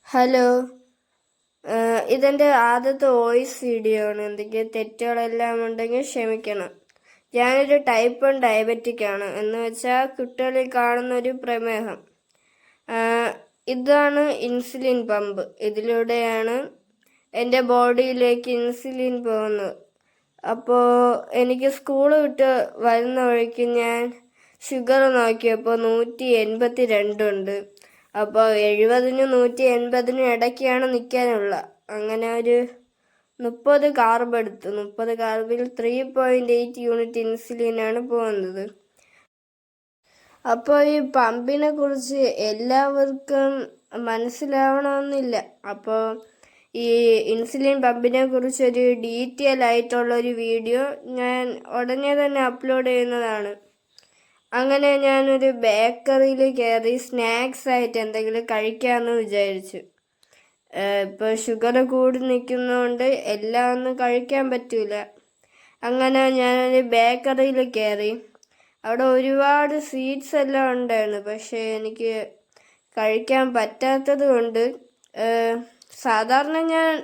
Hello, ഇതെൻ്റെ ആദ്യത്തെ voice video ആണ്. എന്തെങ്കിലും തെറ്റുകളെല്ലാം ഉണ്ടെങ്കിൽ ക്ഷമിക്കണം. ഞാനൊരു ടൈപ്പ് 1 ഡയബറ്റിക് ആണ്. എന്ന് വെച്ചാൽ കുട്ടികളിൽ കാണുന്ന ഒരു പ്രമേഹം. ഇതാണ് ഇൻസുലിൻ പമ്പ്. ഇതിലൂടെയാണ് എൻ്റെ ബോഡിയിലേക്ക് ഇൻസുലിൻ പോകുന്നത്. അപ്പോൾ എനിക്ക് സ്കൂൾ വിട്ട് വരുന്ന വഴിക്ക് ഞാൻ ഷുഗർ നോക്കിയപ്പോൾ 182 ഉണ്ട്. അപ്പോൾ 70-നും 180-നും ഇടയ്ക്കാണ് നിൽക്കാനുള്ള. അങ്ങനെ ഒരു 30 കാർബ് എടുത്തു. 30 കാർബിൽ 3.8 യൂണിറ്റ് ഇൻസുലിനാണ് പോകുന്നത്. അപ്പോൾ ഈ പമ്പിനെ കുറിച്ച് എല്ലാവർക്കും മനസ്സിലാവണമെന്നില്ല. അപ്പോൾ ഈ ഇൻസുലിൻ പമ്പിനെ കുറിച്ചൊരു ഡീറ്റെയിൽ ആയിട്ടുള്ളൊരു വീഡിയോ ഞാൻ ഉടനെ തന്നെ അപ്ലോഡ് ചെയ്യുന്നതാണ്. അങ്ങനെ ഞാനൊരു ബേക്കറിയിൽ കയറി സ്നാക്സ് ആയിട്ട് എന്തെങ്കിലും കഴിക്കാമെന്ന് വിചാരിച്ചു. ഇപ്പോൾ ഷുഗർ കൂടി നിൽക്കുന്നതുകൊണ്ട് എല്ലാം ഒന്നും കഴിക്കാൻ പറ്റൂല. അങ്ങനെ ഞാനൊരു ബേക്കറിയിൽ കയറി. അവിടെ ഒരുപാട് സ്വീറ്റ്സ് എല്ലാം ഉണ്ടായിരുന്നു. പക്ഷേ എനിക്ക് കഴിക്കാൻ പറ്റാത്തത് കൊണ്ട് സാധാരണ ഞാൻ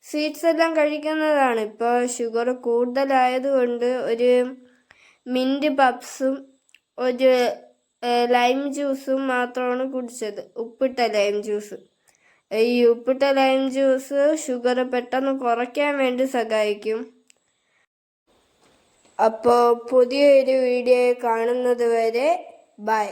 സ്വീറ്റ്സ് എല്ലാം കഴിക്കുന്നതാണ്. ഇപ്പോൾ ഷുഗർ കൂടുതലായതുകൊണ്ട് ഒരു മിൻറ്റ് പപ്സും ഒരു ലൈം ജ്യൂസും മാത്രമാണ് കുടിച്ചത്. ഉപ്പിട്ട ലൈം ജ്യൂസ്. ഈ ഉപ്പിട്ട ലൈം ജ്യൂസ് ഷുഗർ പെട്ടെന്ന് കുറയ്ക്കാൻ വേണ്ടി സഹായിക്കും. അപ്പോൾ പുതിയൊരു വീഡിയോ കാണുന്നത് വരെ ബൈ.